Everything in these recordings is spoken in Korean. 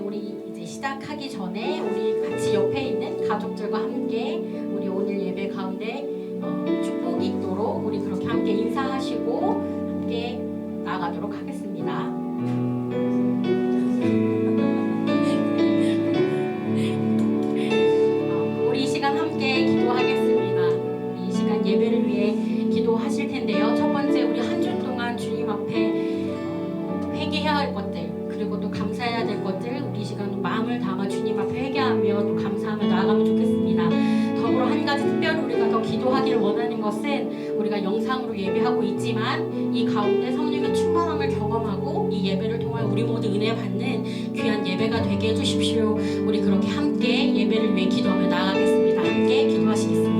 우리 이제 시작하기 전에 우리 같이 옆에 있는 가족들과 함께 우리 오늘 예배 가운데 축복이 있도록 우리 그렇게 함께 인사하시고 함께 나아가도록 하겠습니다. 우리 이 시간 함께 기도하겠습니다. 우리 이 시간 예배를 위해 기도하실 텐데요. 첫 번째, 우리 한 주 동안 주님 앞에 회개해야 할 것들, 그리고 또 감사해야 될 것들, 우리 이 시간 마음을 담아 주님 앞에 회개하며 또 감사하며 나아가면 좋겠습니다. 더불어 한 가지 특별히 우리가 더 기도하기를 원하는 것은, 우리가 영상으로 예배하고 있지만 이 가운데 성령의 충만함을 경험하고 이 예배를 통해 우리 모두 은혜 받는 귀한 예배가 되게 해주십시오. 우리 그렇게 함께 예배를 위해 기도하며 나아가겠습니다. 함께 기도하시겠습니다.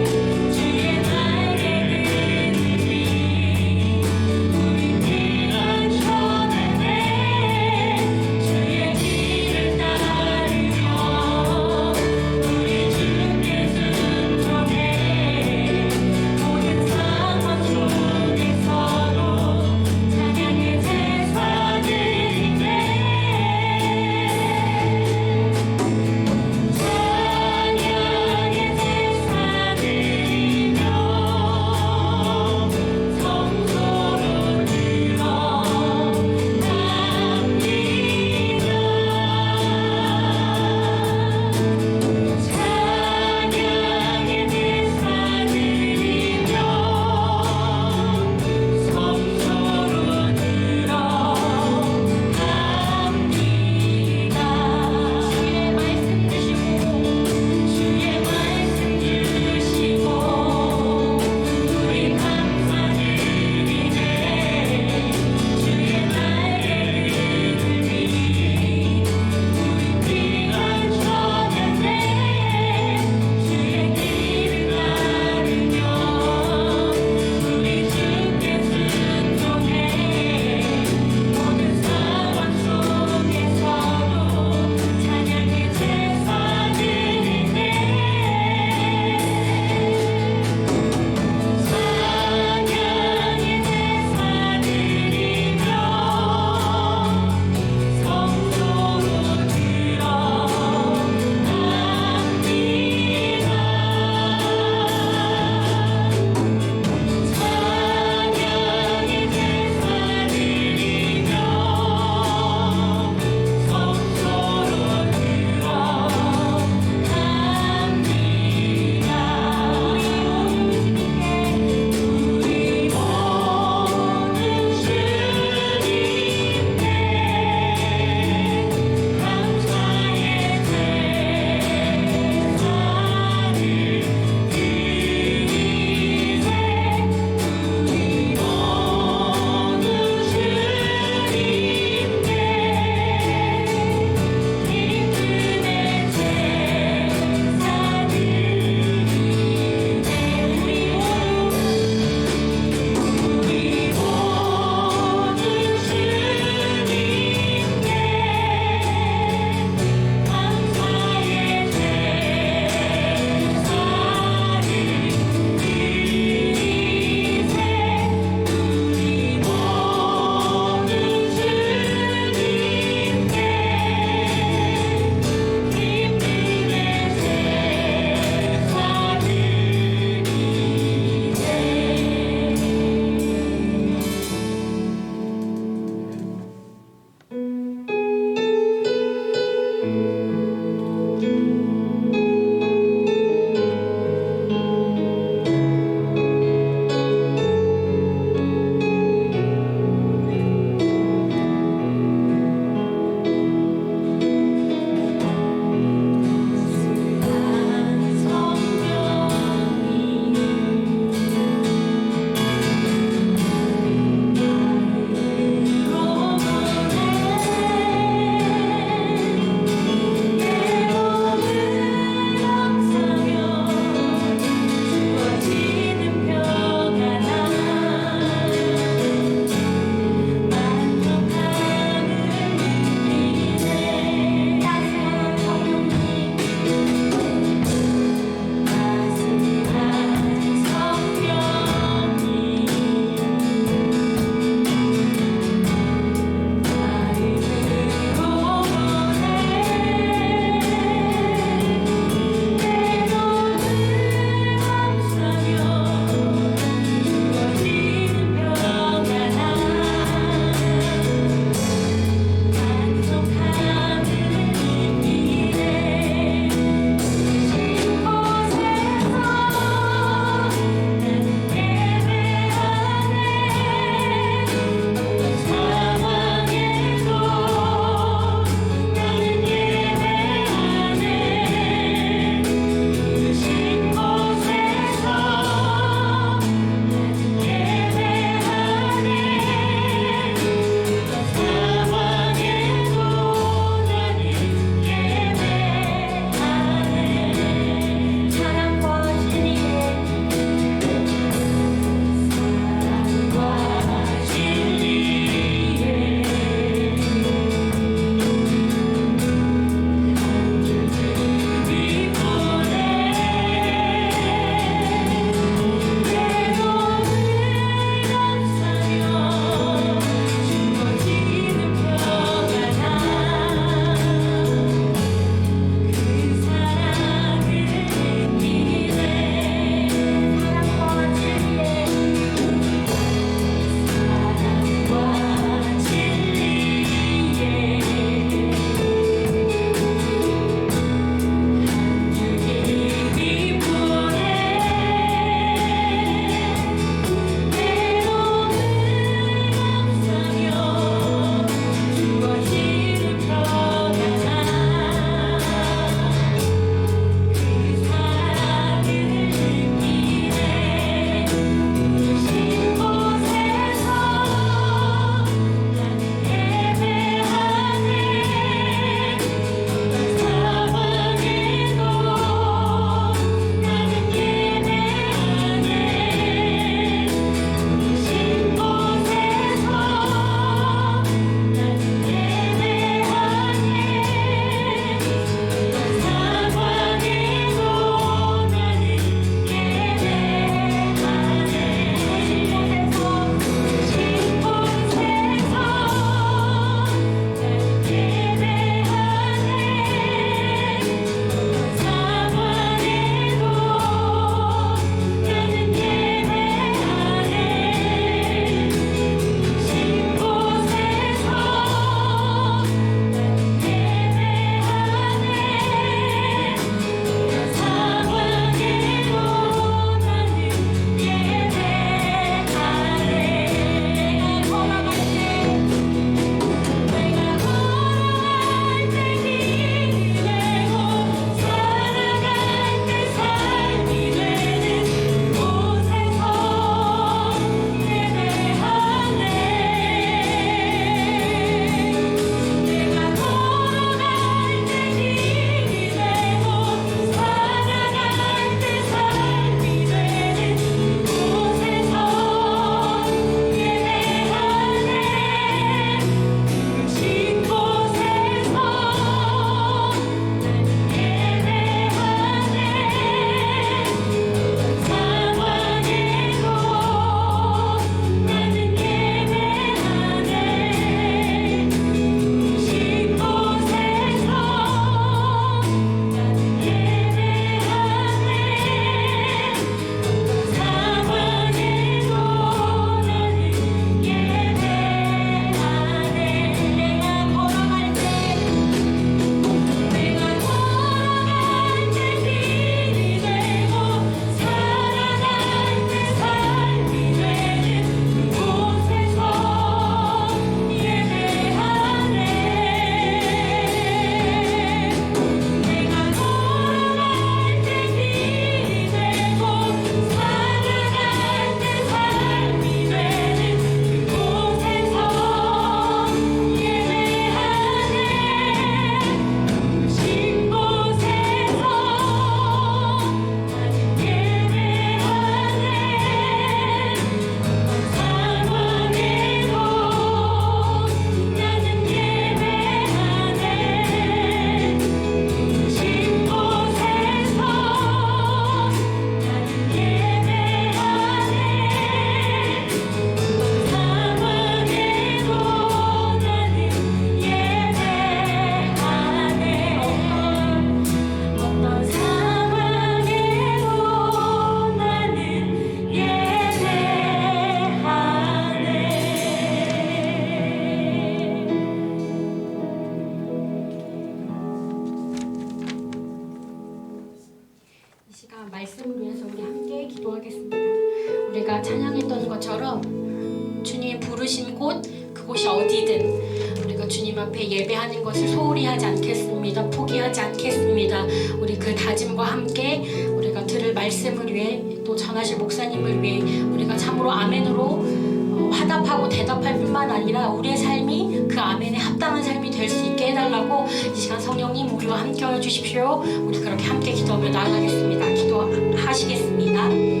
우리가 찬양했던 것처럼 주님 부르신 곳, 그곳이 어디든 우리가 주님 앞에 예배하는 것을 소홀히 하지 않겠습니다. 포기하지 않겠습니다. 우리 그 다짐과 함께 우리가 들을 말씀을 위해, 또 전하실 목사님을 위해 우리가 참으로 아멘으로 화답하고 대답할 뿐만 아니라 우리의 삶이 그 아멘에 합당한 삶이 될 수 있게 해달라고 이 시간 성령님 우리와 함께 해주십시오. 우리 그렇게 함께 기도하며 나아가겠습니다. 기도하시겠습니다.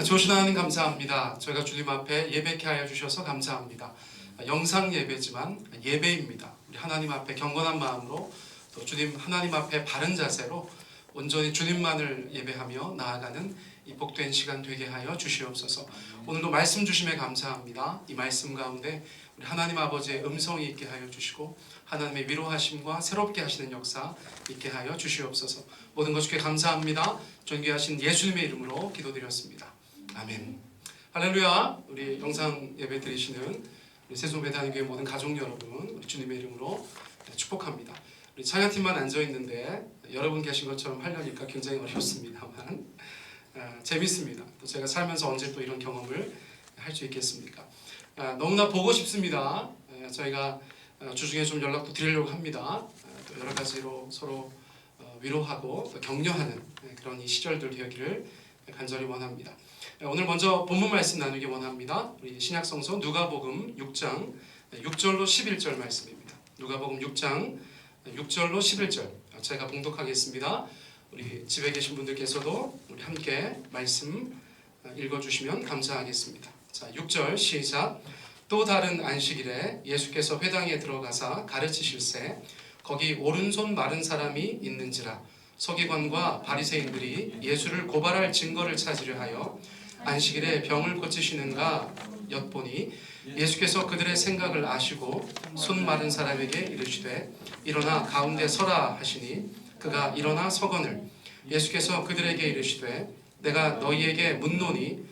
좋으신 하나님 감사합니다. 저희가 주님 앞에 예배케 하여 주셔서 감사합니다. 영상 예배지만 예배입니다. 우리 하나님 앞에 경건한 마음으로, 또 주님 하나님 앞에 바른 자세로 온전히 주님만을 예배하며 나아가는 이 복된 시간 되게 하여 주시옵소서. 오늘도 말씀 주심에 감사합니다. 이 말씀 가운데 우리 하나님 아버지의 음성이 있게 하여 주시고 하나님의 위로하심과 새롭게 하시는 역사 있게 하여 주시옵소서. 모든 것 주께 감사합니다. 존귀하신 예수님의 이름으로 기도드렸습니다. 아멘. 할렐루야. 우리 영상 예배 드리시는 우리 세종배단교회 모든 가족 여러분, 우리 주님의 이름으로 축복합니다. 우리 찬양팀만 앉아있는데 여러분 계신 것처럼 하려니까 굉장히 어렵습니다만 재밌습니다. 또 제가 살면서 언제 또 이런 경험을 할 수 있겠습니까? 너무나 보고 싶습니다. 저희가 주중에 좀 연락도 드리려고 합니다. 또 여러 가지로 서로 위로하고 또 격려하는 그런 이 시절들 되기를 간절히 원합니다. 오늘 먼저 본문 말씀 나누기 원합니다. 우리 신약성서 누가복음 6장 6절로 11절 말씀입니다. 누가복음 6장 6절로 11절 제가 봉독하겠습니다. 우리 집에 계신 분들께서도 우리 함께 말씀 읽어주시면 감사하겠습니다. 자, 6절 시작. 또 다른 안식일에 예수께서 회당에 들어가사 가르치실세 거기 오른손 마른 사람이 있는지라. 서기관과 바리새인들이 예수를 고발할 증거를 찾으려 하여 안식일에 병을 고치시는가 엿보니 예수께서 그들의 생각을 아시고 손 마른 사람에게 이르시되 일어나 가운데 서라 하시니 그가 일어나 서거늘 예수께서 그들에게 이르시되 내가 너희에게 묻노니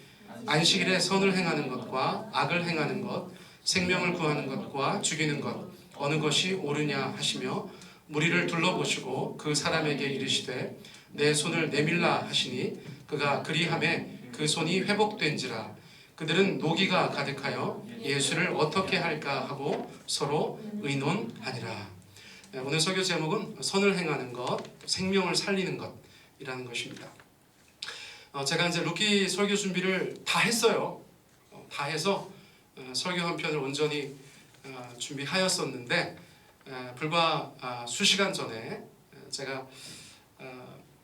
안식일에 선을 행하는 것과 악을 행하는 것 생명을 구하는 것과 죽이는 것 어느 것이 옳으냐 하시며 무리를 둘러보시고 그 사람에게 이르시되 내 손을 내밀라 하시니 그가 그리하매 그 손이 회복된지라. 그들은 노기가 가득하여 예수를 어떻게 할까 하고 서로 의논하니라. 오늘 설교 제목은 선을 행하는 것, 생명을 살리는 것이라는 것입니다. 제가 이제 루키 설교 준비를 다 했어요. 다 해서 설교 한 편을 온전히 준비하였었는데 불과 수시간 전에 제가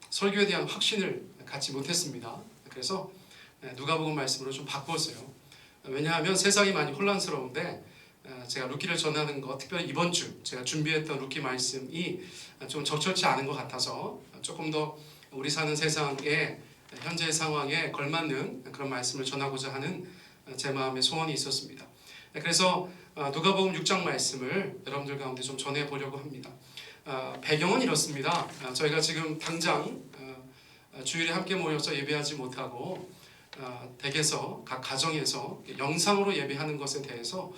설교에 대한 확신을 갖지 못했습니다. 그래서 누가복음 말씀으로 좀 바꿨어요. 왜냐하면 세상이 많이 혼란스러운데 제가 루키를 전하는 것, 특별히 이번 주 제가 준비했던 루키 말씀이 좀 적절치 않은 것 같아서 조금 더 우리 사는 세상의 현재 상황에 걸맞는 그런 말씀을 전하고자 하는 제 마음의 소원이 있었습니다. 그래서 누가복음 6장 말씀을 여러분들 가운데 좀 전해보려고 합니다. 배경은 이렇습니다. 저희가 지금 당장 주일에 함께 모여서 예배하지 못하고 댁에서 각 가정에서 영상으로 예배하는 것에 대해서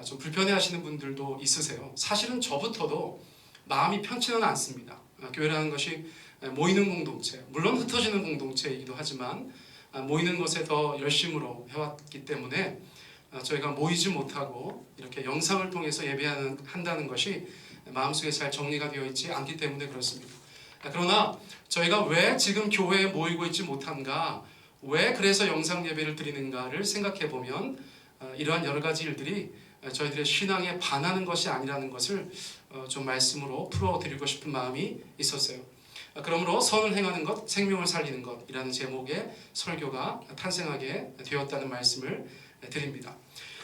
좀 불편해하시는 분들도 있으세요. 사실은 저부터도 마음이 편치는 않습니다. 교회라는 것이 모이는 공동체, 물론 흩어지는 공동체이기도 하지만 모이는 것에 더 열심으로 해왔기 때문에 저희가 모이지 못하고 이렇게 영상을 통해서 예배한다는 것이 마음속에 잘 정리가 되어 있지 않기 때문에 그렇습니다. 그러나 저희가 왜 지금 교회에 모이고 있지 못한가, 왜 그래서 영상 예배를 드리는가를 생각해 보면 이러한 여러 가지 일들이 저희들의 신앙에 반하는 것이 아니라는 것을 좀 말씀으로 풀어드리고 싶은 마음이 있었어요. 그러므로 선을 행하는 것, 생명을 살리는 것이라는 제목의 설교가 탄생하게 되었다는 말씀을 드립니다.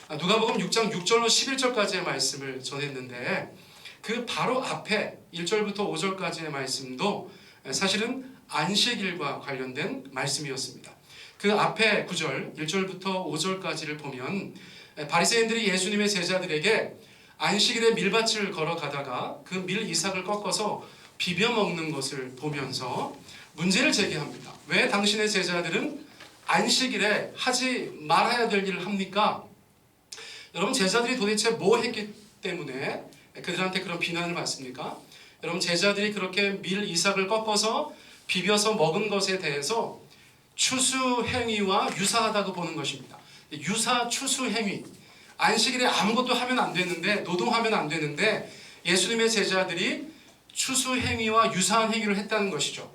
누가복음 6장 6절로 11절까지의 말씀을 전했는데 그 바로 앞에 1절부터 5절까지의 말씀도 사실은 안식일과 관련된 말씀이었습니다. 그 앞에 9절, 1절부터 5절까지를 보면 바리새인들이 예수님의 제자들에게 안식일에 밀밭을 걸어가다가 그 밀 이삭을 꺾어서 비벼 먹는 것을 보면서 문제를 제기합니다. 왜 당신의 제자들은 안식일에 하지 말아야 될 일을 합니까? 여러분, 제자들이 도대체 뭐 했기 때문에 그들한테 그런 비난을 받습니까? 여러분, 제자들이 그렇게 밀 이삭을 꺾어서 비벼서 먹은 것에 대해서 추수 행위와 유사하다고 보는 것입니다. 유사 추수 행위, 안식일에 아무것도 하면 안 되는데, 노동하면 안 되는데 예수님의 제자들이 추수 행위와 유사한 행위를 했다는 것이죠.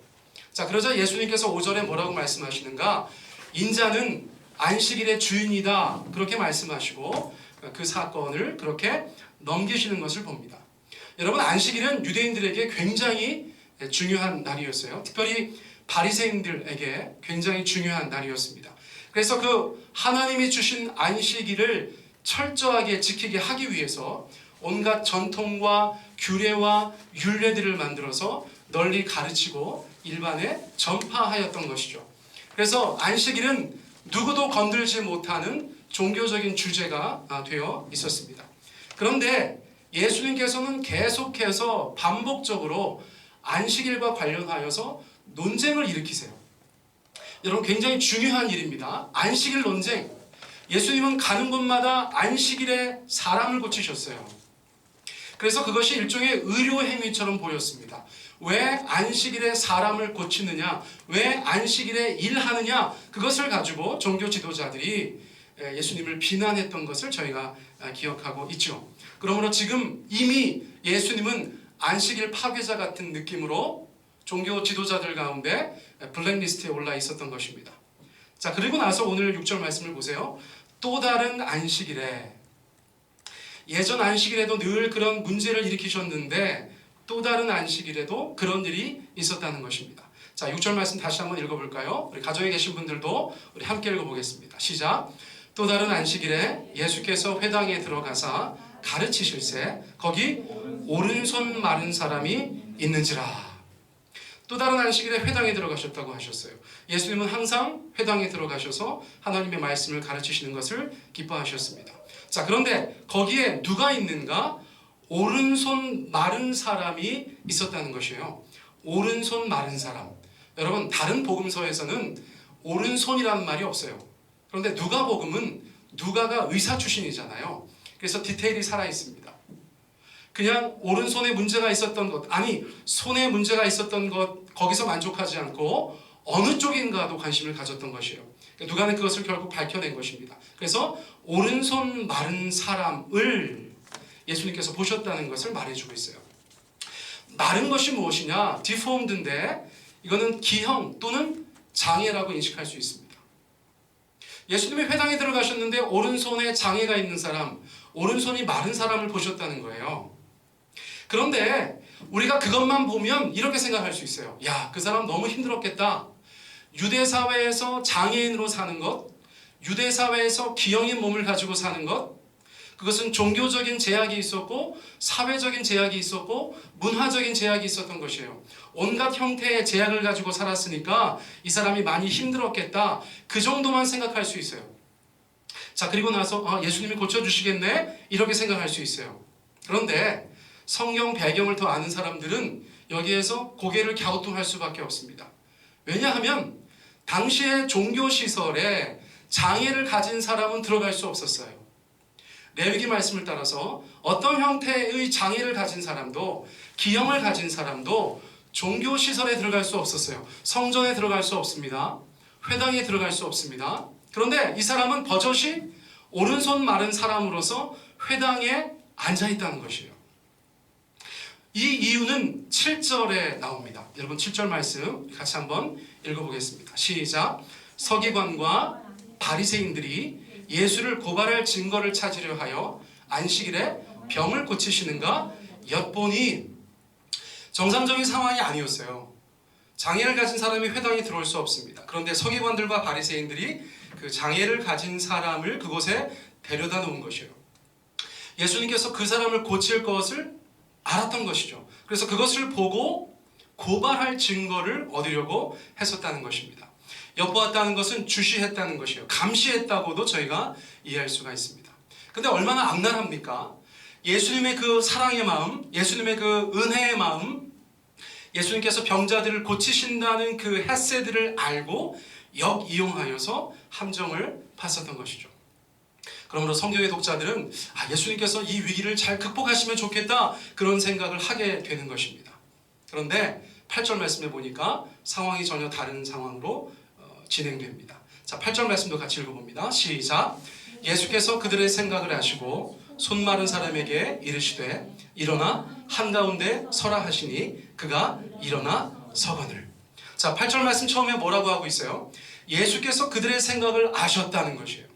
자, 그러자 예수님께서 5절에 뭐라고 말씀하시는가? 인자는 안식일의 주인이다, 그렇게 말씀하시고 그 사건을 그렇게 넘기시는 것을 봅니다. 여러분, 안식일은 유대인들에게 굉장히 중요한 날이었어요. 특별히 바리새인들에게 굉장히 중요한 날이었습니다. 그래서 그 하나님이 주신 안식일을 철저하게 지키게 하기 위해서 온갖 전통과 규례와 율례들을 만들어서 널리 가르치고 일반에 전파하였던 것이죠. 그래서 안식일은 누구도 건들지 못하는 종교적인 주제가 되어 있었습니다. 그런데 예수님께서는 계속해서 반복적으로 안식일과 관련하여서 논쟁을 일으키세요. 여러분, 굉장히 중요한 일입니다. 안식일 논쟁. 예수님은 가는 곳마다 안식일에 사람을 고치셨어요. 그래서 그것이 일종의 의료 행위처럼 보였습니다. 왜 안식일에 사람을 고치느냐, 왜 안식일에 일하느냐, 그것을 가지고 종교 지도자들이 예수님을 비난했던 것을 저희가 기억하고 있죠. 그러므로 지금 이미 예수님은 안식일 파괴자 같은 느낌으로 종교 지도자들 가운데 블랙리스트에 올라 있었던 것입니다. 자, 그리고 나서 오늘 6절 말씀을 보세요. 또 다른 안식일에, 예전 안식일에도 늘 그런 문제를 일으키셨는데 또 다른 안식일에도 그런 일이 있었다는 것입니다. 자, 6절 말씀 다시 한번 읽어볼까요? 우리 가정에 계신 분들도 우리 함께 읽어보겠습니다. 시작. 또 다른 안식일에 예수께서 회당에 들어가사 가르치실세 거기 오른손 마른 사람이 있는지라. 또 다른 안식일에 회당에 들어가셨다고 하셨어요. 예수님은 항상 회당에 들어가셔서 하나님의 말씀을 가르치시는 것을 기뻐하셨습니다. 자, 그런데 거기에 누가 있는가? 오른손 마른 사람이 있었다는 것이에요. 오른손 마른 사람. 여러분, 다른 복음서에서는 오른손이라는 말이 없어요. 그런데 누가복음은 누가가 의사 출신이잖아요. 그래서 디테일이 살아 있습니다. 그냥 오른손에 문제가 있었던 것, 아니 손에 문제가 있었던 것, 거기서 만족하지 않고 어느 쪽인가도 관심을 가졌던 것이에요. 누가는 그것을 결국 밝혀낸 것입니다. 그래서 오른손 마른 사람을 예수님께서 보셨다는 것을 말해주고 있어요. 마른 것이 무엇이냐? 디포음드인데 이거는 기형 또는 장애라고 인식할 수 있습니다. 예수님이 회당에 들어가셨는데 오른손에 장애가 있는 사람, 오른손이 마른 사람을 보셨다는 거예요. 그런데 우리가 그것만 보면 이렇게 생각할 수 있어요. 야, 그 사람 너무 힘들었겠다. 유대사회에서 장애인으로 사는 것, 유대사회에서 기형인 몸을 가지고 사는 것, 그것은 종교적인 제약이 있었고 사회적인 제약이 있었고 문화적인 제약이 있었던 것이에요. 온갖 형태의 제약을 가지고 살았으니까 이 사람이 많이 힘들었겠다. 그 정도만 생각할 수 있어요. 자, 그리고 나서 예수님이 고쳐주시겠네? 이렇게 생각할 수 있어요. 그런데 성경 배경을 더 아는 사람들은 여기에서 고개를 갸우뚱할 수밖에 없습니다. 왜냐하면 당시의 종교시설에 장애를 가진 사람은 들어갈 수 없었어요. 레위기 말씀을 따라서 어떤 형태의 장애를 가진 사람도, 기형을 가진 사람도 종교시설에 들어갈 수 없었어요. 성전에 들어갈 수 없습니다. 회당에 들어갈 수 없습니다. 그런데 이 사람은 버젓이 오른손 마른 사람으로서 회당에 앉아있다는 것이에요. 이 이유는 7절에 나옵니다. 여러분 7절 말씀 같이 한번 읽어보겠습니다. 시작. 서기관과 바리새인들이 예수를 고발할 증거를 찾으려 하여 안식일에 병을 고치시는가 엿보니, 정상적인 상황이 아니었어요. 장애를 가진 사람이 회당에 들어올 수 없습니다. 그런데 서기관들과 바리새인들이 그 장애를 가진 사람을 그곳에 데려다 놓은 것이에요. 예수님께서 그 사람을 고칠 것을 알았던 것이죠. 그래서 그것을 보고 고발할 증거를 얻으려고 했었다는 것입니다. 엿보았다는 것은 주시했다는 것이에요. 감시했다고도 저희가 이해할 수가 있습니다. 근데 얼마나 악랄합니까? 예수님의 그 사랑의 마음, 예수님의 그 은혜의 마음, 예수님께서 병자들을 고치신다는 그 헤세드를 알고 역이용하여서 함정을 팠었던 것이죠. 그러므로 성경의 독자들은 예수님께서 이 위기를 잘 극복하시면 좋겠다, 그런 생각을 하게 되는 것입니다. 그런데 8절 말씀에 보니까 상황이 전혀 다른 상황으로 진행됩니다. 자, 8절 말씀도 같이 읽어봅니다. 시작. 예수께서 그들의 생각을 아시고 손 마른 사람에게 이르시되 일어나 한가운데 서라 하시니 그가 일어나 서거늘. 자, 8절 말씀 처음에 뭐라고 하고 있어요? 예수께서 그들의 생각을 아셨다는 것이에요.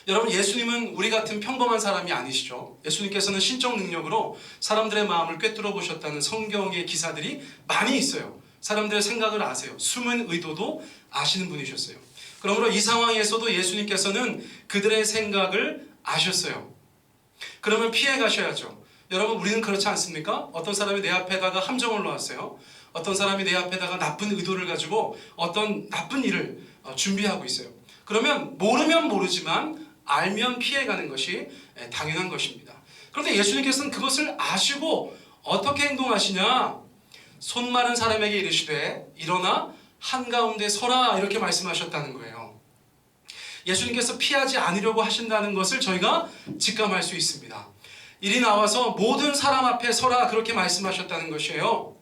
여러분, 예수님은 우리 같은 평범한 사람이 아니시죠. 예수님께서는 신적 능력으로 사람들의 마음을 꿰뚫어 보셨다는 성경의 기사들이 많이 있어요. 사람들의 생각을 아세요. 숨은 의도도 아시는 분이셨어요. 그러므로 이 상황에서도 예수님께서는 그들의 생각을 아셨어요. 그러면 피해 가셔야죠. 여러분, 우리는 그렇지 않습니까? 어떤 사람이 내 앞에다가 함정을 놓았어요. 어떤 사람이 내 앞에다가 나쁜 의도를 가지고 어떤 나쁜 일을 준비하고 있어요. 그러면 모르면 모르지만 알면 피해가는 것이 당연한 것입니다. 그런데 예수님께서는 그것을 아시고 어떻게 행동하시냐? 손 마른 사람에게 이르시되 일어나 한가운데 서라, 이렇게 말씀하셨다는 거예요. 예수님께서 피하지 않으려고 하신다는 것을 저희가 직감할 수 있습니다. 이리 나와서 모든 사람 앞에 서라, 그렇게 말씀하셨다는 것이에요.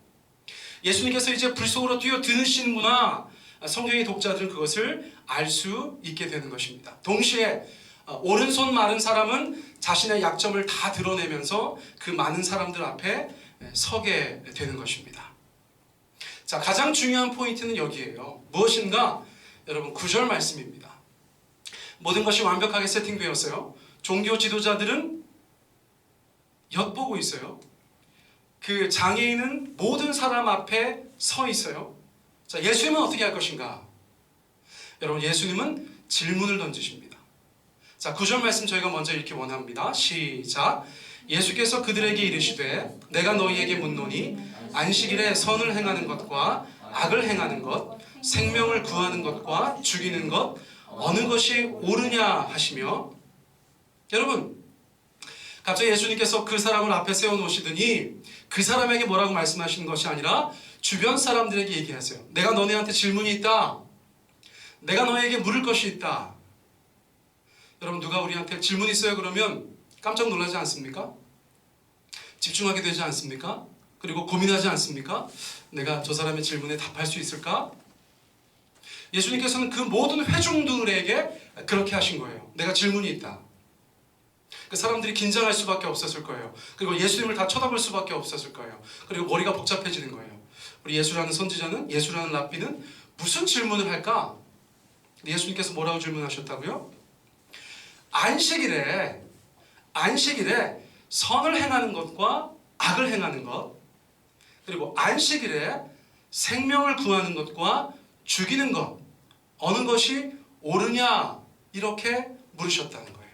예수님께서 이제 불 속으로 뛰어드시는구나, 성경의 독자들은 그것을 알 수 있게 되는 것입니다. 동시에 오른손 마른 사람은 자신의 약점을 다 드러내면서 그 많은 사람들 앞에 서게 되는 것입니다. 자, 가장 중요한 포인트는 여기에요. 무엇인가? 여러분, 9절 말씀입니다. 모든 것이 완벽하게 세팅되었어요. 종교 지도자들은 엿보고 있어요. 그 장애인은 모든 사람 앞에 서 있어요. 자, 예수님은 어떻게 할 것인가? 여러분, 예수님은 질문을 던지십니다. 자, 9절 말씀 저희가 먼저 읽기 원합니다. 시작. 예수께서 그들에게 이르시되 내가 너희에게 묻노니 안식일에 선을 행하는 것과 악을 행하는 것, 생명을 구하는 것과 죽이는 것 어느 것이 옳으냐 하시며, 여러분, 갑자기 예수님께서 그 사람을 앞에 세워놓으시더니 그 사람에게 뭐라고 말씀하시는 것이 아니라 주변 사람들에게 얘기하세요. 내가 너네한테 질문이 있다. 내가 너에게 물을 것이 있다. 여러분, 누가 우리한테 질문 있어요 그러면 깜짝 놀라지 않습니까? 집중하게 되지 않습니까? 그리고 고민하지 않습니까? 내가 저 사람의 질문에 답할 수 있을까? 예수님께서는 그 모든 회중들에게 그렇게 하신 거예요. 내가 질문이 있다. 그 사람들이 긴장할 수밖에 없었을 거예요. 그리고 예수님을 다 쳐다볼 수밖에 없었을 거예요. 그리고 머리가 복잡해지는 거예요. 우리 예수라는 선지자는, 예수라는 랍비는 무슨 질문을 할까? 예수님께서 뭐라고 질문하셨다고요? 안식일에 선을 행하는 것과 악을 행하는 것, 그리고 안식일에 생명을 구하는 것과 죽이는 것 어느 것이 옳으냐, 이렇게 물으셨다는 거예요.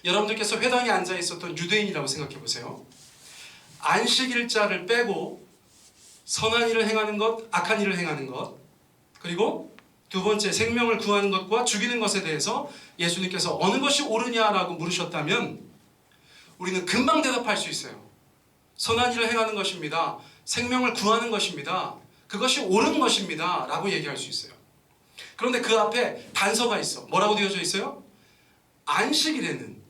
여러분들께서 회당에 앉아 있었던 유대인이라고 생각해 보세요. 안식일자를 빼고 선한 일을 행하는 것, 악한 일을 행하는 것, 그리고 두 번째 생명을 구하는 것과 죽이는 것에 대해서 예수님께서 어느 것이 옳으냐라고 물으셨다면 우리는 금방 대답할 수 있어요. 선한 일을 행하는 것입니다. 생명을 구하는 것입니다. 그것이 옳은 것입니다. 라고 얘기할 수 있어요. 그런데 그 앞에 단서가 있어. 뭐라고 되어져 있어요? 안식일에는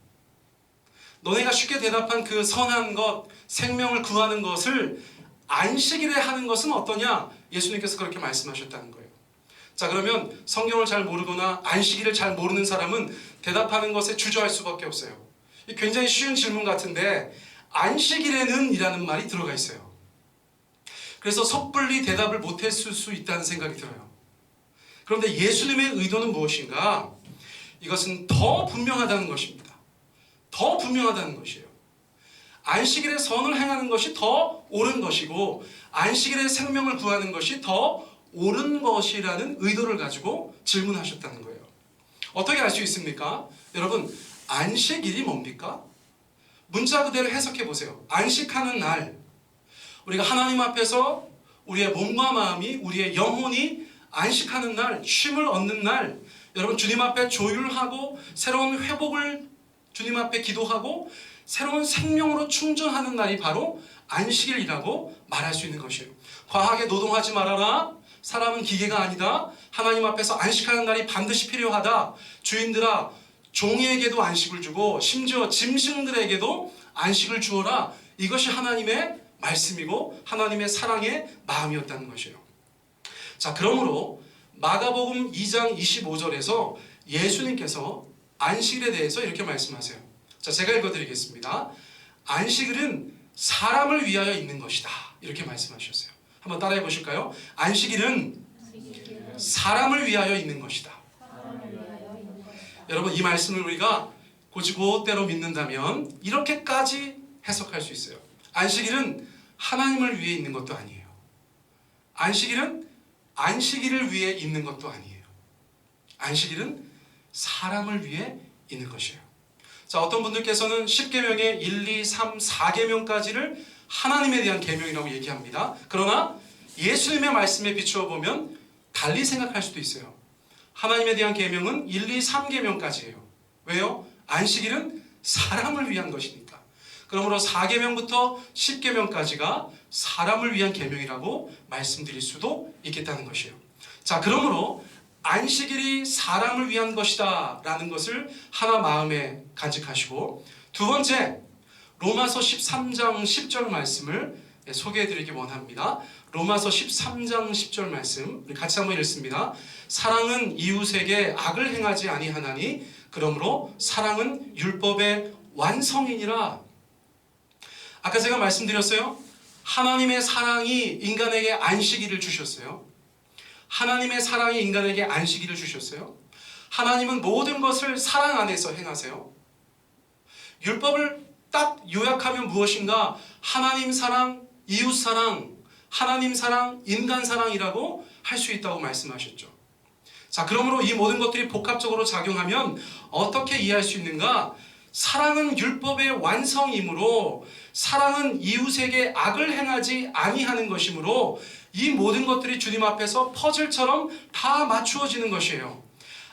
너네가 쉽게 대답한 그 선한 것, 생명을 구하는 것을 안식일에 하는 것은 어떠냐? 예수님께서 그렇게 말씀하셨다는 거예요. 자, 그러면 성경을 잘 모르거나 안식일을 잘 모르는 사람은 대답하는 것에 주저할 수밖에 없어요. 굉장히 쉬운 질문 같은데 안식일에는 이라는 말이 들어가 있어요. 그래서 섣불리 대답을 못했을 수 있다는 생각이 들어요. 그런데 예수님의 의도는 무엇인가? 이것은 더 분명하다는 것입니다. 더 분명하다는 것이에요. 안식일에 선을 행하는 것이 더 옳은 것이고 안식일에 생명을 구하는 것이 더 옳은 것이라는 의도를 가지고 질문하셨다는 거예요. 어떻게 알 수 있습니까? 여러분, 안식일이 뭡니까? 문자 그대로 해석해 보세요. 안식하는 날, 우리가 하나님 앞에서 우리의 몸과 마음이, 우리의 영혼이 안식하는 날, 쉼을 얻는 날, 여러분 주님 앞에 조율하고 새로운 회복을 주님 앞에 기도하고 새로운 생명으로 충전하는 날이 바로 안식일이라고 말할 수 있는 것이에요. 과하게 노동하지 말아라. 사람은 기계가 아니다. 하나님 앞에서 안식하는 날이 반드시 필요하다. 주인들아, 종에게도 안식을 주고 심지어 짐승들에게도 안식을 주어라. 이것이 하나님의 말씀이고 하나님의 사랑의 마음이었다는 것이에요. 자, 그러므로 마가복음 2장 25절에서 예수님께서 안식일에 대해서 이렇게 말씀하세요. 자, 제가 읽어드리겠습니다. 안식일은 사람을 위하여 있는 것이다. 이렇게 말씀하셨어요. 한번 따라해 보실까요? 안식일은 사람을 위하여 있는 것이다. 여러분, 이 말씀을 우리가 곧대로 믿는다면 이렇게까지 해석할 수 있어요. 안식일은 하나님을 위해 있는 것도 아니에요. 안식일은 안식일을 위해 있는 것도 아니에요. 안식일은 사람을 위해 있는 것이에요. 자, 어떤 분들께서는 10계명의 1, 2, 3, 4계명까지를 하나님에 대한 계명이라고 얘기합니다. 그러나 예수님의 말씀에 비추어 보면 달리 생각할 수도 있어요. 하나님에 대한 계명은 1, 2, 3계명까지예요. 왜요? 안식일은 사람을 위한 것이니까. 그러므로 4계명부터 10계명까지가 사람을 위한 계명이라고 말씀드릴 수도 있겠다는 것이에요. 자, 그러므로 안식일이 사람을 위한 것이다 라는 것을 하나 마음에 간직하시고, 두 번째, 로마서 13장 10절 말씀을 소개해드리기 원합니다. 로마서 13장 10절 말씀 우리 같이 한번 읽습니다. 사랑은 이웃에게 악을 행하지 아니하나니 그러므로 사랑은 율법의 완성이니라. 아까 제가 말씀드렸어요. 하나님의 사랑이 인간에게 안식일을 주셨어요. 하나님의 사랑이 인간에게 안식일을 주셨어요. 하나님은 모든 것을 사랑 안에서 행하세요. 율법을 딱 요약하면 무엇인가? 하나님 사랑, 이웃 사랑, 하나님 사랑, 인간 사랑이라고 할 수 있다고 말씀하셨죠. 자, 그러므로 이 모든 것들이 복합적으로 작용하면 어떻게 이해할 수 있는가? 사랑은 율법의 완성이므로, 사랑은 이웃에게 악을 행하지 아니하는 것이므로 이 모든 것들이 주님 앞에서 퍼즐처럼 다 맞추어지는 것이에요.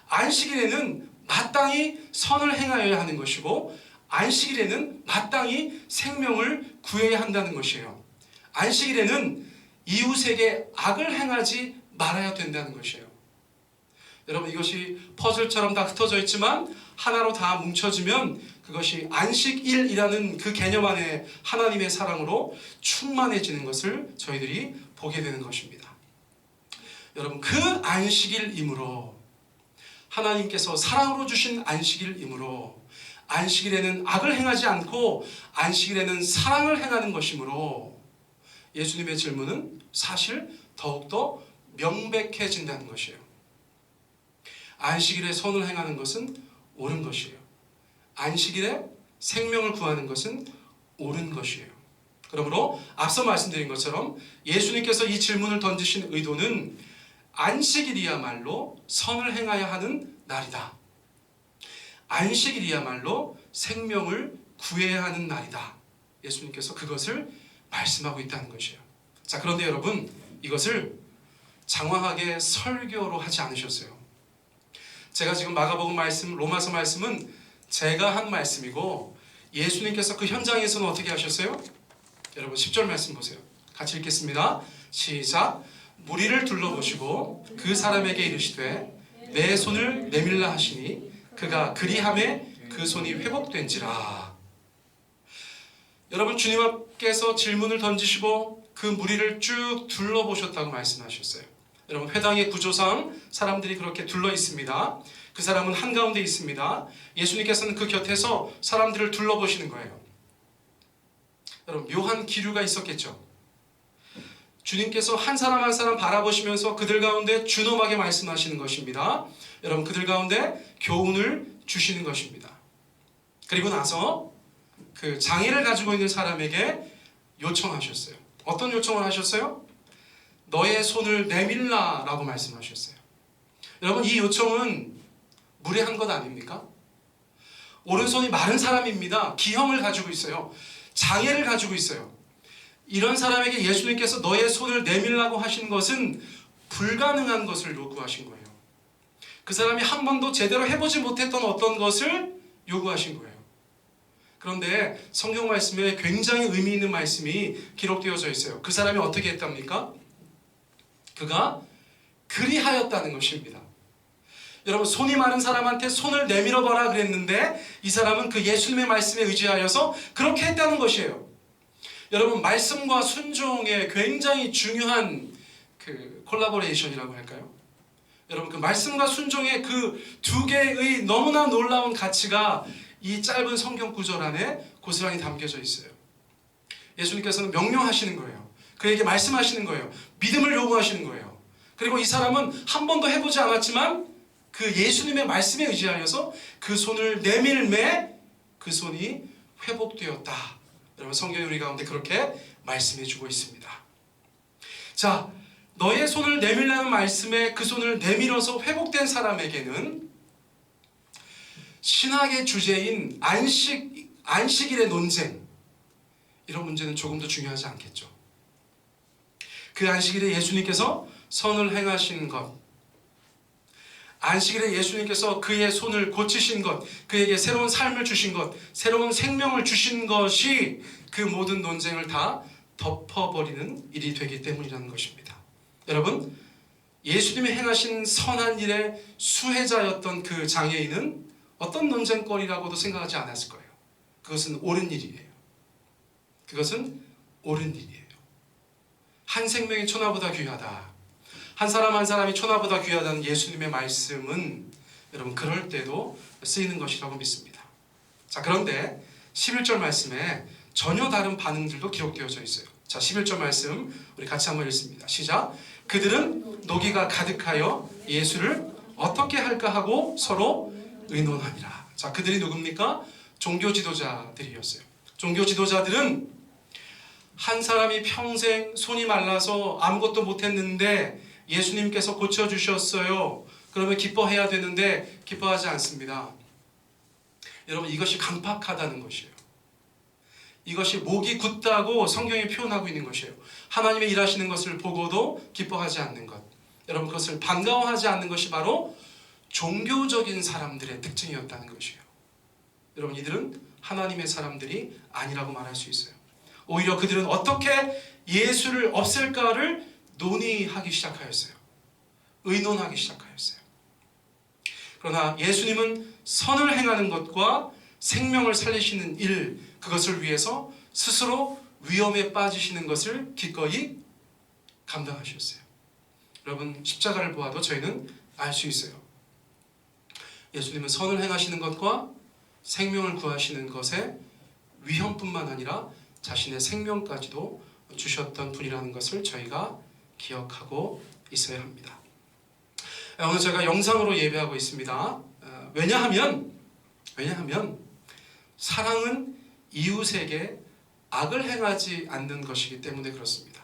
안식일에는 마땅히 선을 행하여야 하는 것이고 안식일에는 마땅히 생명을 구해야 한다는 것이에요. 안식일에는 이웃에게 악을 행하지 말아야 된다는 것이에요. 여러분, 이것이 퍼즐처럼 다 흩어져 있지만 하나로 다 뭉쳐지면 그것이 안식일이라는 그 개념 안에 하나님의 사랑으로 충만해지는 것을 저희들이 보게 되는 것입니다. 여러분, 그 안식일이므로, 하나님께서 사랑으로 주신 안식일이므로 안식일에는 악을 행하지 않고 안식일에는 사랑을 행하는 것이므로 예수님의 질문은 사실 더욱더 명백해진다는 것이에요. 안식일에 선을 행하는 것은 옳은 것이에요. 안식일에 생명을 구하는 것은 옳은 것이에요. 그러므로 앞서 말씀드린 것처럼 예수님께서 이 질문을 던지신 의도는 안식일이야말로 선을 행해야 하는 날이다. 안식일이야말로 생명을 구해야 하는 날이다. 예수님께서 그것을 말씀하고 있다는 것이에요. 자, 그런데 여러분, 이것을 장황하게 설교로 하지 않으셨어요. 제가 지금 마가복음 말씀, 로마서 말씀은 제가 한 말씀이고 예수님께서 그 현장에서는 어떻게 하셨어요? 여러분 10절 말씀 보세요. 같이 읽겠습니다. 시작. 무리를 둘러보시고 그 사람에게 이르시되 내 손을 내밀라 하시니 그가 그리함에 그 손이 회복된지라. 여러분, 주님께서 질문을 던지시고 그 무리를 쭉 둘러보셨다고 말씀하셨어요. 여러분, 회당의 구조상 사람들이 그렇게 둘러 있습니다. 그 사람은 한가운데 있습니다. 예수님께서는 그 곁에서 사람들을 둘러보시는 거예요. 여러분 묘한 기류가 있었겠죠. 주님께서 한 사람 한 사람 바라보시면서 그들 가운데 준엄하게 말씀하시는 것입니다. 여러분 그들 가운데 교훈을 주시는 것입니다. 그리고 나서 그 장애를 가지고 있는 사람에게 요청하셨어요. 어떤 요청을 하셨어요? 너의 손을 내밀라 라고 말씀하셨어요. 여러분 이 요청은 무례한 것 아닙니까? 오른손이 마른 사람입니다. 기형을 가지고 있어요. 장애를 가지고 있어요. 이런 사람에게 예수님께서 너의 손을 내밀라고 하신 것은 불가능한 것을 요구하신 거예요. 그 사람이 한 번도 제대로 해보지 못했던 어떤 것을 요구하신 거예요. 그런데 성경 말씀에 굉장히 의미 있는 말씀이 기록되어져 있어요. 그 사람이 어떻게 했답니까? 그가 그리하였다는 것입니다. 여러분 손이 마른 사람한테 손을 내밀어 봐라 그랬는데 이 사람은 그 예수님의 말씀에 의지하여서 그렇게 했다는 것이에요. 여러분 말씀과 순종의 굉장히 중요한 그 콜라보레이션이라고 할까요? 여러분 그 말씀과 순종의 그 두 개의 너무나 놀라운 가치가 이 짧은 성경 구절 안에 고스란히 담겨져 있어요. 예수님께서는 명령하시는 거예요. 그에게 말씀하시는 거예요. 믿음을 요구하시는 거예요. 그리고 이 사람은 한 번도 해보지 않았지만 그 예수님의 말씀에 의지하여서 그 손을 내밀매 그 손이 회복되었다. 여러분 성경이 우리 가운데 그렇게 말씀해 주고 있습니다. 자, 너의 손을 내밀라는 말씀에 그 손을 내밀어서 회복된 사람에게는 신학의 주제인 안식일의 논쟁, 이런 문제는 조금 더 중요하지 않겠죠. 그 안식일에 예수님께서 선을 행하신 것, 안식일에 예수님께서 그의 손을 고치신 것, 그에게 새로운 삶을 주신 것, 새로운 생명을 주신 것이 그 모든 논쟁을 다 덮어버리는 일이 되기 때문이라는 것입니다. 여러분, 예수님이 행하신 선한 일의 수혜자였던 그 장애인은 어떤 논쟁거리라고도 생각하지 않았을 거예요. 그것은 옳은 일이에요. 그것은 옳은 일이에요. 한 생명이 천하보다 귀하다. 한 사람 한 사람이 천하보다 귀하다는 예수님의 말씀은 여러분 그럴 때도 쓰이는 것이라고 믿습니다. 자, 그런데 11절 말씀에 전혀 다른 반응들도 기록되어져 있어요. 자, 11절 말씀 우리 같이 한번 읽습니다. 시작. 그들은 노기가 가득하여 예수를 어떻게 할까 하고 서로 의논하니라. 자, 그들이 누굽니까? 종교 지도자들이었어요. 종교 지도자들은 한 사람이 평생 손이 말라서 아무것도 못했는데 예수님께서 고쳐주셨어요. 그러면 기뻐해야 되는데 기뻐하지 않습니다. 여러분 이것이 강팍하다는 것이에요. 이것이 목이 굳다고 성경이 표현하고 있는 것이에요. 하나님의 일하시는 것을 보고도 기뻐하지 않는 것. 여러분 그것을 반가워하지 않는 것이 바로 종교적인 사람들의 특징이었다는 것이에요. 여러분 이들은 하나님의 사람들이 아니라고 말할 수 있어요. 오히려 그들은 어떻게 예수를 없앨까를 논의하기 시작하였어요. 의논하기 시작하였어요. 그러나 예수님은 선을 행하는 것과 생명을 살리시는 일, 그것을 위해서 스스로 위험에 빠지시는 것을 기꺼이 감당하셨어요. 여러분 십자가를 보아도 저희는 알 수 있어요. 예수님은 선을 행하시는 것과 생명을 구하시는 것에 위험뿐만 아니라 자신의 생명까지도 주셨던 분이라는 것을 저희가 기억하고 있어야 합니다. 오늘 제가 영상으로 예배하고 있습니다. 왜냐하면 사랑은 이웃에게 악을 행하지 않는 것이기 때문에 그렇습니다.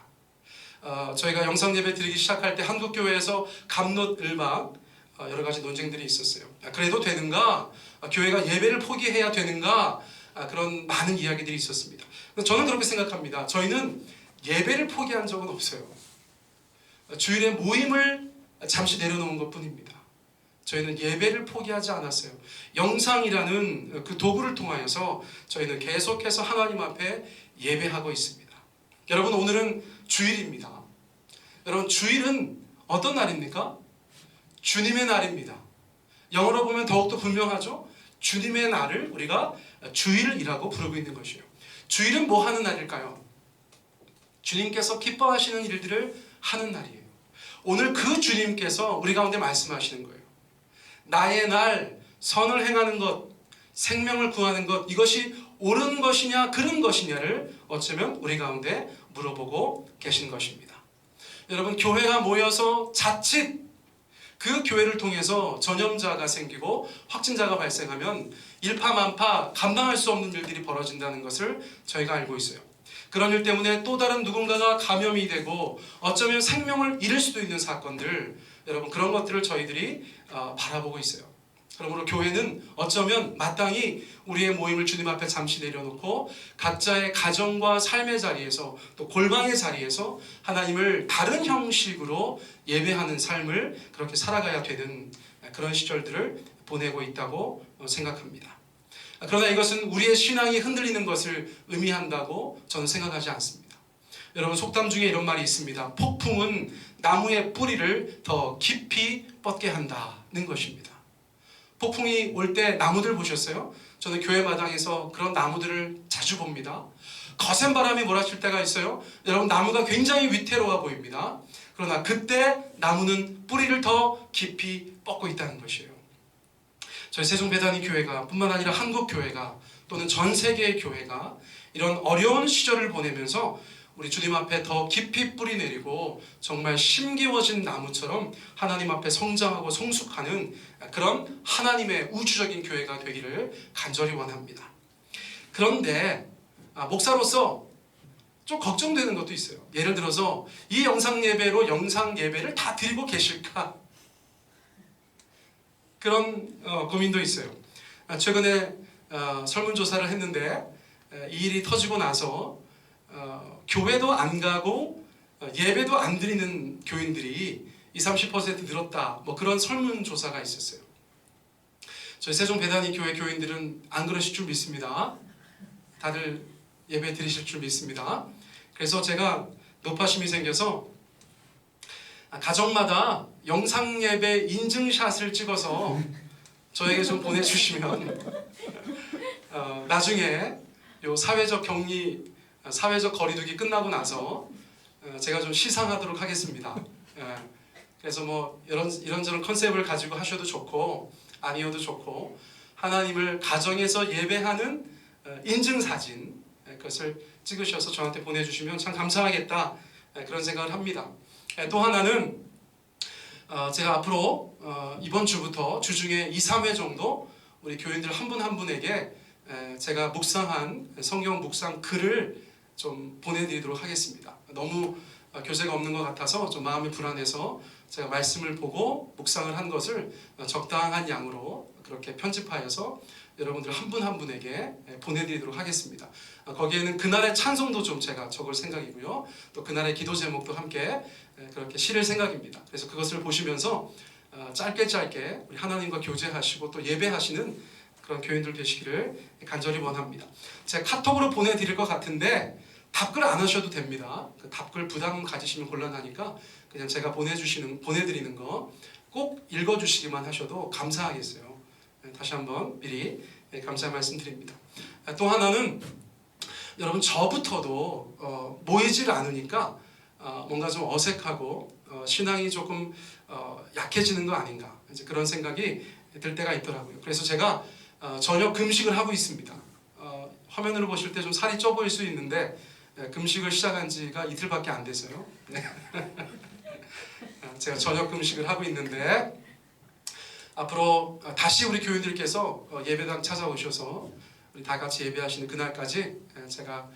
저희가 영상 예배 드리기 시작할 때 한국교회에서 갑롯을박 여러 가지 논쟁들이 있었어요. 그래도 되는가? 교회가 예배를 포기해야 되는가? 그런 많은 이야기들이 있었습니다. 저는 그렇게 생각합니다. 저희는 예배를 포기한 적은 없어요. 주일에 모임을 잠시 내려놓은 것뿐입니다. 저희는 예배를 포기하지 않았어요. 영상이라는 그 도구를 통하여서 저희는 계속해서 하나님 앞에 예배하고 있습니다. 여러분 오늘은 주일입니다. 여러분 주일은 어떤 날입니까? 주님의 날입니다. 영어로 보면 더욱더 분명하죠? 주님의 날을 우리가 주일이라고 부르고 있는 것이에요. 주일은 뭐 하는 날일까요? 주님께서 기뻐하시는 일들을 하는 날이에요. 오늘 그 주님께서 우리 가운데 말씀하시는 거예요. 나의 날, 선을 행하는 것, 생명을 구하는 것, 이것이 옳은 것이냐 그른 것이냐를 어쩌면 우리 가운데 물어보고 계신 것입니다. 여러분, 교회가 모여서 자칫 그 교회를 통해서 전염자가 생기고 확진자가 발생하면 일파만파 감당할 수 없는 일들이 벌어진다는 것을 저희가 알고 있어요. 그런 일 때문에 또 다른 누군가가 감염이 되고 어쩌면 생명을 잃을 수도 있는 사건들, 여러분, 그런 것들을 저희들이 바라보고 있어요. 그러므로 교회는 어쩌면 마땅히 우리의 모임을 주님 앞에 잠시 내려놓고 각자의 가정과 삶의 자리에서 또 골방의 자리에서 하나님을 다른 형식으로 예배하는 삶을 그렇게 살아가야 되는 그런 시절들을 보내고 있다고 생각합니다. 그러나 이것은 우리의 신앙이 흔들리는 것을 의미한다고 저는 생각하지 않습니다. 여러분, 속담 중에 이런 말이 있습니다. 폭풍은 나무의 뿌리를 더 깊이 뻗게 한다는 것입니다. 폭풍이 올 때 나무들 보셨어요? 저는 교회 마당에서 그런 나무들을 자주 봅니다. 거센 바람이 몰아칠 때가 있어요. 여러분, 나무가 굉장히 위태로워 보입니다. 그러나 그때 나무는 뿌리를 더 깊이 뻗고 있다는 것이에요. 저희 세종배단위 교회가 뿐만 아니라 한국 교회가 또는 전 세계의 교회가 이런 어려운 시절을 보내면서 우리 주님 앞에 더 깊이 뿌리 내리고 정말 심기워진 나무처럼 하나님 앞에 성장하고 성숙하는 그런 하나님의 우주적인 교회가 되기를 간절히 원합니다. 그런데 목사로서 좀 걱정되는 것도 있어요. 예를 들어서 이 영상 예배를 다 드리고 계실까? 그런 고민도 있어요. 최근에 설문조사를 했는데 이 일이 터지고 나서 교회도 안 가고 예배도 안 드리는 교인들이 20-30% 늘었다, 뭐 그런 설문조사가 있었어요. 저희 세종배단위 교회 교인들은 안 그러실 줄 믿습니다. 다들 예배 드리실 줄 믿습니다. 그래서 제가 노파심이 생겨서 가정마다 영상 예배 인증샷을 찍어서 저에게 좀 보내주시면 나중에 요 사회적 격리, 사회적 거리두기 끝나고 나서 제가 좀 시상하도록 하겠습니다. 그래서 뭐 이런저런 컨셉을 가지고 하셔도 좋고 아니어도 좋고, 하나님을 가정에서 예배하는 인증사진, 그것을 찍으셔서 저한테 보내주시면 참 감사하겠다, 그런 생각을 합니다. 또 하나는 제가 앞으로 이번 주부터 주중에 2-3회 정도 우리 교인들 한 분 한 분에게 제가 묵상한 성경 묵상 글을 좀 보내드리도록 하겠습니다. 너무 교재가 없는 것 같아서 좀 마음이 불안해서 제가 말씀을 보고 묵상을 한 것을 적당한 양으로 그렇게 편집하여서 여러분들 한 분 한 분에게 보내드리도록 하겠습니다. 거기에는 그날의 찬송도 좀 제가 적을 생각이고요. 또 그날의 기도 제목도 함께 그렇게 실을 생각입니다. 그래서 그것을 보시면서 짧게 우리 하나님과 교제하시고 또 예배하시는 그런 교인들 되시기를 간절히 원합니다. 제가 카톡으로 보내드릴 것 같은데 답글 안 하셔도 됩니다. 그 답글 부담 가지시면 곤란하니까 그냥 제가 보내드리는 거 꼭 읽어주시기만 하셔도 감사하겠어요. 다시 한번 미리 감사의 말씀 드립니다. 또 하나는 여러분, 저부터도 모이질 않으니까 뭔가 좀 어색하고 신앙이 조금 약해지는 거 아닌가, 이제 그런 생각이 들 때가 있더라고요. 그래서 제가 저녁 금식을 하고 있습니다. 화면으로 보실 때 좀 살이 쪄 보일 수 있는데 금식을 시작한 지가 이틀밖에 안 돼서요. 제가 저녁 금식을 하고 있는데 앞으로 다시 우리 교인들께서 예배당 찾아오셔서 우리 다 같이 예배하시는 그날까지 제가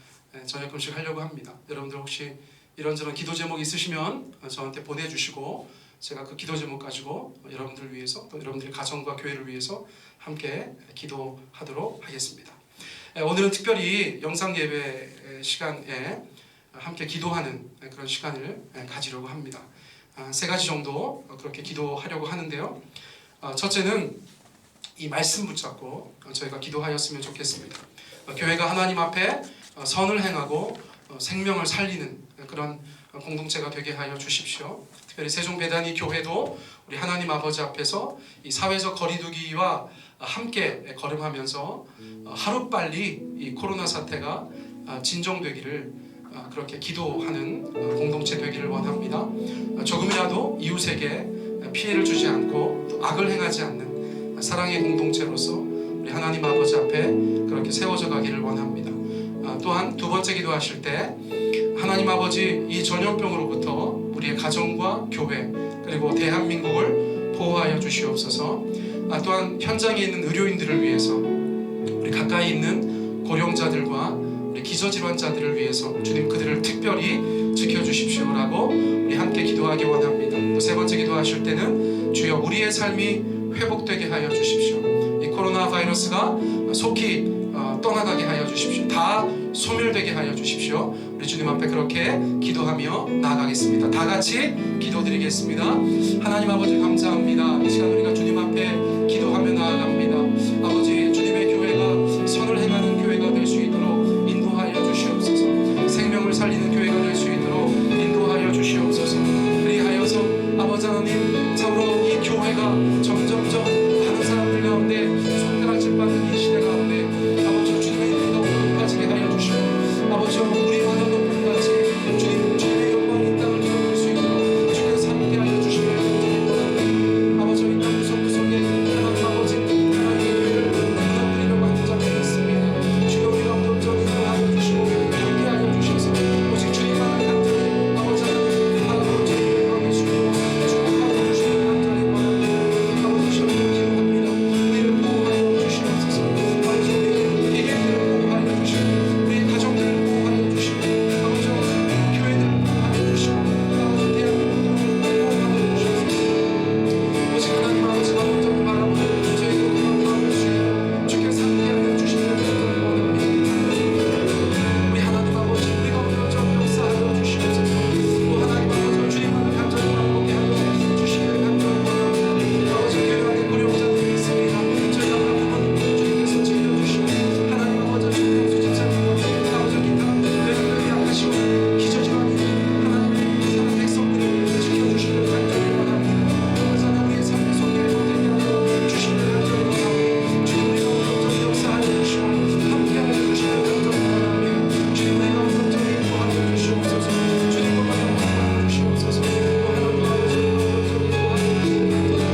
저녁 금식 하려고 합니다. 여러분들 혹시 이런저런 기도 제목 있으시면 저한테 보내주시고 제가 그 기도 제목 가지고 여러분들을 위해서 또 여러분들의 가정과 교회를 위해서 함께 기도하도록 하겠습니다. 오늘은 특별히 영상 예배 시간에 함께 기도하는 그런 시간을 가지려고 합니다. 3가지 정도 그렇게 기도하려고 하는데요. 첫째는 이 말씀 붙잡고 저희가 기도하였으면 좋겠습니다. 교회가 하나님 앞에 선을 행하고 생명을 살리는 그런 공동체가 되게 하여 주십시오. 특별히 세종배단위 교회도 우리 하나님 아버지 앞에서 이 사회적 거리두기와 함께 걸음하면서 하루빨리 이 코로나 사태가 진정되기를 그렇게 기도하는 공동체 되기를 원합니다. 조금이라도 이웃에게 피해를 주지 않고 또 악을 행하지 않는 사랑의 공동체로서 우리 우리 하나님 아버지 앞에 그렇게 세워져 가기를 원합니다. 또한 두 번째 기도하실 때 하나님 아버지 이 전염병으로부터 우리의 가정과 교회 그리고 대한민국을 보호하여 주시옵소서. 또한 현장에 있는 의료인들을 위해서 우리 가까이 있는 고령자들과 우리 기저질환자들을 위해서 주님 그들을 특별히 지켜주십시오라고 우리 함께 기도하기 원합니다. 또 세 번째 기도하실 때는 주여 우리의 삶이 회복되게 하여 주십시오. 이 코로나 바이러스가 속히 떠나가게 하여 주십시오. 다 소멸되게 하여 주십시오. 우리 주님 앞에 그렇게 기도하며 나아가겠습니다. 다 같이 기도드리겠습니다. 하나님 아버지 감사합니다. 이 시간 우리가 주님 앞에 기도하며 나아갑니다. 아버지 주님의 교회가 선을 행하는 교회가 될 수 있도록 인도하여 주시옵소서. 생명을 살리는 교회가 될 수 있도록 인도하여 주시옵소서. 그리하여서 아버지 하나님 참으로 이 교회가 점점점 다른 사람들 가운데 손가락질 받는 이 시대 가운데 아버지 주님의 이름이 더욱 높아지게 하여 주시고 아버지 우리보다 높은까지 주님의 영광이 이 땅을 뒤덮을 수 있도록 주께서 함께 하여 주시길 원합니다. 아버지 이 땅 구석구석에 하나님 아버지 하나님의 교회를 무너뜨리려고 하는 자들이 있습니다. 주여 우리가 온전히 인도하여 주시고 함께 하여 주셔서 오직 주님만을 간절히 아버지 하나님 바라보고 주님을 영광의 주님으로 축복하여 주시길 간절히 원합니다. 아버지 주님 기도합니다. 우리를 보호하여 주시옵소서. 아버지 우리의 개개인들을 보호하여 주시고 우리의 가정들을 보호하여 주시고 아버지 교회들을 보호하여 주시고 아버지 대한민국을 보호하여 주시옵소서. 오직 하나님 아버지 온전히 바라보고 저희도 그만 마음을 주여 주께서 함께하여 주시기를 간절히 원합니다. 우리 하나님 아버지 우리 가운데 좀 역사하여 주시옵소서. 또 하나님 아버지 주님만을 간절히 바라보게 하여 주시기를 간절히 원합니다. 아버지 교회 안에 고령자들이 있습니다. 저희가 바라보면 주님께서 지켜주시고 하나님 아버지 주님께서 집사님과 아버지 기타 뇌를 약하시고 기저질환이 하나님 사는 백성들을 지켜주시기를 간절히 원합니다. 아버지 하나님 우리의 삶의 속에 되게 하여 주시기를 간절히 원합니다. 주님 우리가 온전히 역사하여 주시고 함께하여 주시기를 간절히 원합니다. 주님 우리가 온전히 인도하여 주시옵소서. 주님과 함께하여 주시옵소서. 또 하나님 아버지 우리가 온전히 인도하여 주시옵소서.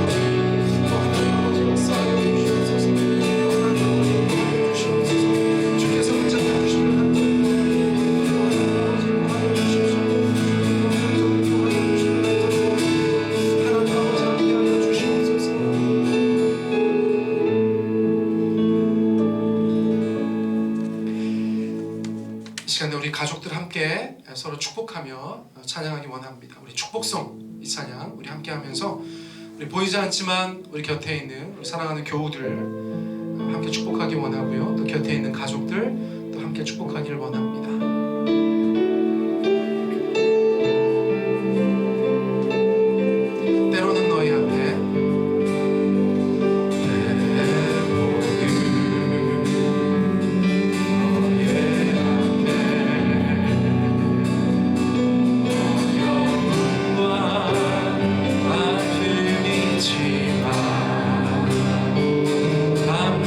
또 하나님 아버지 역사하여 주시옵소서. 또 하나님 아버지 인도하여 주시옵소서. 주께서 붙잡아 주시기를 간절히 원합니다. 또 하나님 아버지 인도하여 주십시오. 주님과 온전히 인도하여 주시기를 간절히 원합니다. 하나님 아버지 함께하여 주시옵소서. 이 시간에 우리 가족들 함께 서로 축복하며 찬양하기 원합니다. 우리 축복성 이 찬양 우리 함께 하면서 우리 보이지 않지만 우리 곁에 있는 우리 사랑하는 교우들 함께 축복하기 원하고요. 또 곁에 있는 가족들 또 함께 축복하기를 원합니다. 때로는 너희 앞에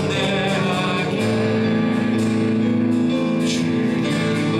담대하게 주를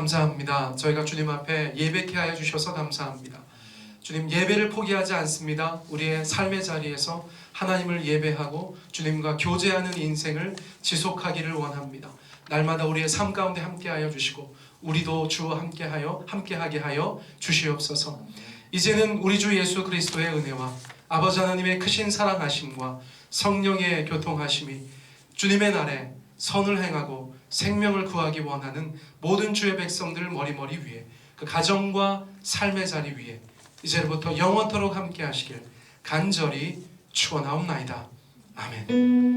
감사합니다. 저희가 주님 앞에 예배케 하여 주셔서 감사합니다. 주님, 예배를 포기하지 않습니다. 우리의 삶의 자리에서 하나님을 예배하고 주님과 교제하는 인생을 지속하기를 원합니다. 날마다 우리의 삶 가운데 함께하여 주시고 우리도 주와 함께하게 하여 주시옵소서. 이제는 우리 주 예수 그리스도의 은혜와 아버지 하나님의 크신 사랑하심과 성령의 교통하심이 주님의 날에 선을 행하고 생명을 구하기 원하는 모든 주의 백성들 머리머리 위에, 그 가정과 삶의 자리 위에 이제부터 영원토록 함께 하시길 간절히 축원하옵나이다. 아멘.